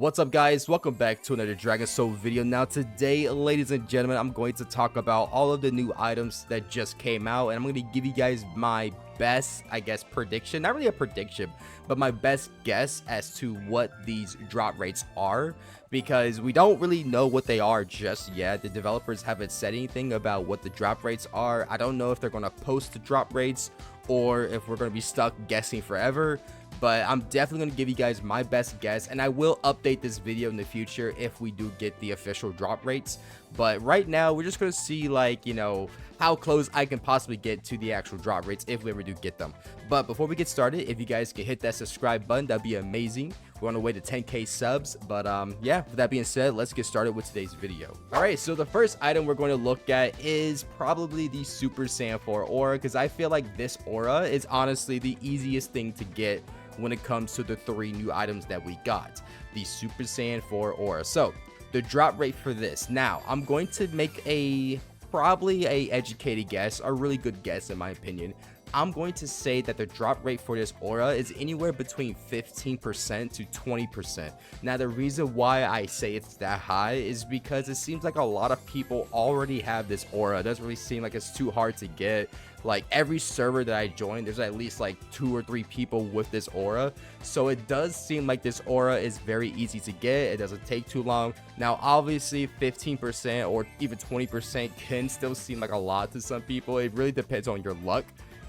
What's up, guys? Welcome back to another Dragon Soul video. Now today, ladies and gentlemen, I'm going to talk about all of the new items that just came out, and I'm going to give you guys my best, I guess, prediction. Not really a prediction, but my best guess as to what these drop rates are, because we don't really know what they are just yet. The developers haven't said anything about what the drop rates are. I don't know if they're going to post the drop rates or if we're going to be stuck guessing forever. But I'm definitely going to give you guys my best guess, and I will update this video in the future if we do get the official drop rates. But right now, we're just going to see, like, you know, how close I can possibly get to the actual drop rates if we ever do get them. But before we get started, if you guys can hit that subscribe button, that'd be amazing. We're on the way to 10k subs. But yeah, with that being said, let's get started with today's video. All right, so the first item we're going to look at is probably the Super Saiyan 4 aura, because I feel like this aura is honestly the easiest thing to get when it comes to the three new items that we got, the Super Saiyan 4 aura. So the drop rate for this, now I'm going to make probably a educated guess, a really good guess in my opinion. I'm going to say that the drop rate for this aura is anywhere between 15% to 20%. Now, the reason why I say it's that high is because it seems like a lot of people already have this aura. It doesn't really seem like it's too hard to get. Like, every server that I join, there's at least like 2 or 3 people with this aura. So it does seem like this aura is very easy to get. It doesn't take too long. Now, obviously 15% or even 20% can still seem like a lot to some people. It really depends on your luck.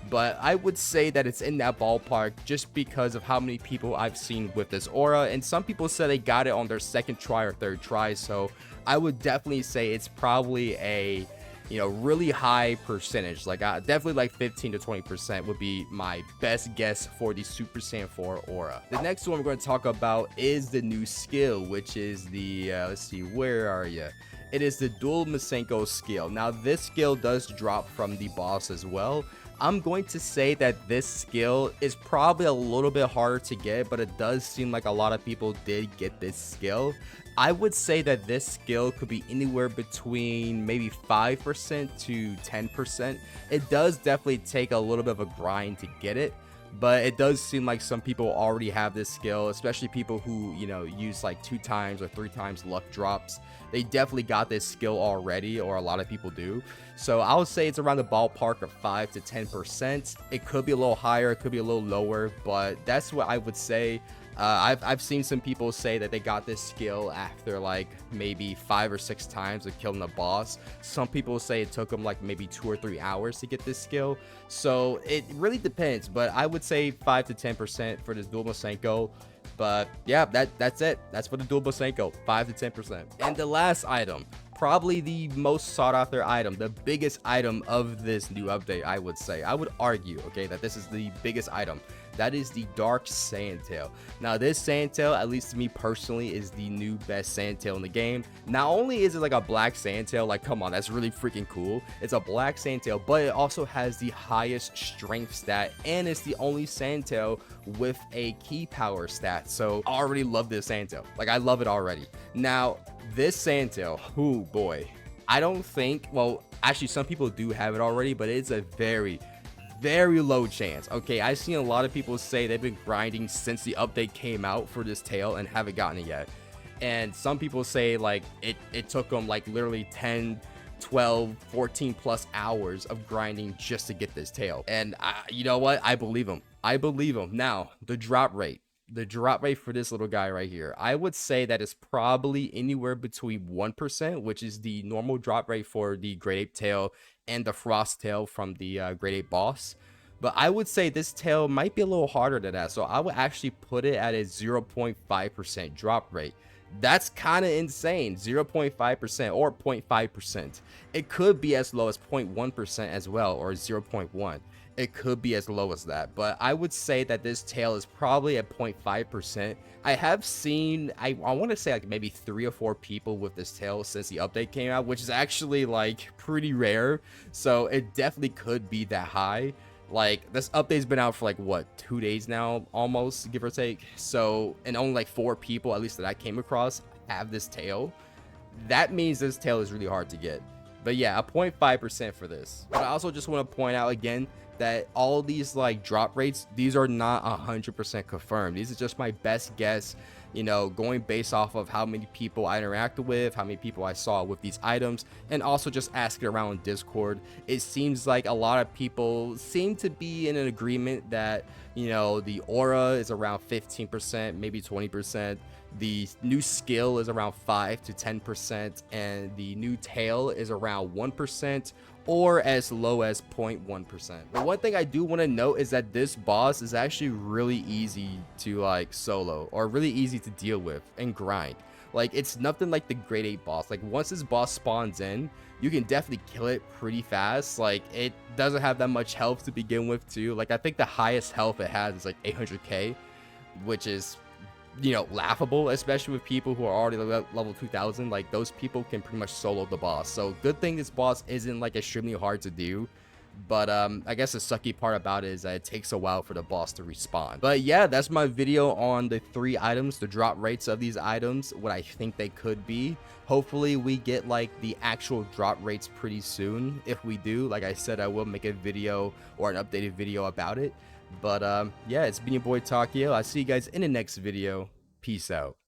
But I would say that it's in that ballpark just because of how many people I've seen with this aura. And some people said they got it on their second try or third try. So I would definitely say it's probably a, you know, really high percentage. Like definitely like 15 to 20% would be my best guess for the Super Saiyan 4 aura. The next one we're going to talk about is the new skill, which is the, let's see, where are you? It is the dual Masenko skill. Now this skill does drop from the boss as well. I'm going to say that this skill is probably a little bit harder to get, but it does seem like a lot of people did get this skill. I would say that this skill could be anywhere between maybe 5% to 10%. It does definitely take a little bit of a grind to get it, but it does seem like some people already have this skill, especially people who, you know, use like 2 times or 3 times luck drops. They definitely got this skill already, or a lot of people do. So I would say it's around the ballpark of 5 to 10%. It could be a little higher, it could be a little lower, but that's what I would say. I've seen some people say that they got this skill after like maybe 5 or 6 times of killing the boss. Some people say it took them like maybe 2 or 3 hours to get this skill. So it really depends, but I would say 5 to 10% for this dual Masenko. But yeah, that's it. That's for the dual Masenko, 5 to 10%. And the last item, probably the most sought after item, the biggest item of this new update, I would say. I would argue, okay, that this is the biggest item. That is the Dark Saiyan tail. Now this Saiyan tail, at least to me personally, is the new best Saiyan tail in the game. Not only is it like a black Saiyan tail, like come on, that's really freaking cool. It's a black Saiyan tail, but it also has the highest strength stat, and it's the only Saiyan tail with a key power stat. So I already love this Saiyan tail. Like, I love it already. Now this Saiyan tail, oh boy, I don't think, well, actually some people do have it already, but it's a very low chance. Okay, I've seen a lot of people say they've been grinding since the update came out for this tail and haven't gotten it yet. And some people say like it took them like literally 10, 12, 14 plus hours of grinding just to get this tail. And you know what? I believe them. I believe them. Now, the drop rate. The drop rate for this little guy right here, I would say that is probably anywhere between 1%, which is the normal drop rate for the Great Ape tail and the Frost tail from the Great Ape boss. But I would say this tail might be a little harder than that. So I would actually put it at a 0.5% drop rate. That's kind of insane. 0.5% or 0.5%. It could be as low as 0.1% as well, or 0.1. It could be as low as that, but I would say that this tail is probably at 0.5%. I have seen, I want to say like maybe 3 or 4 people with this tail since the update came out, which is actually like pretty rare. So it definitely could be that high. Like, this update's been out for like what, 2 days now, almost, give or take. So, and only like 4 people, at least that I came across, have this tail. That means this tail is really hard to get. But yeah, a 0.5% for this. But I also just want to point out again that all these like drop rates, these are not 100% confirmed. These are just my best guess, you know, going based off of how many people I interacted with, how many people I saw with these items, and also just asking around on Discord. It seems like a lot of people seem to be in an agreement that, you know, the aura is around 15%, maybe 20%. The new skill is around 5 to 10%, and the new tail is around 1%, or as low as 0.1%. But one thing I do want to note is that this boss is actually really easy to like solo, or really easy to deal with and grind. Like, it's nothing like the grade 8 boss. Like, once this boss spawns in, you can definitely kill it pretty fast. Like, it doesn't have that much health to begin with too. Like, I think the highest health it has is like 800k, which is, you know, laughable, especially with people who are already level 2000. Like, those people can pretty much solo the boss. So good thing this boss isn't like extremely hard to do. But I guess the sucky part about it is that it takes a while for the boss to respawn. But yeah, that's my video on the 3 items, the drop rates of these items, what I think they could be. Hopefully we get like the actual drop rates pretty soon. If we do, like I said, I will make a video or an updated video about it. But yeah, it's been your boy Takeoi. I'll see you guys in the next video. Peace out.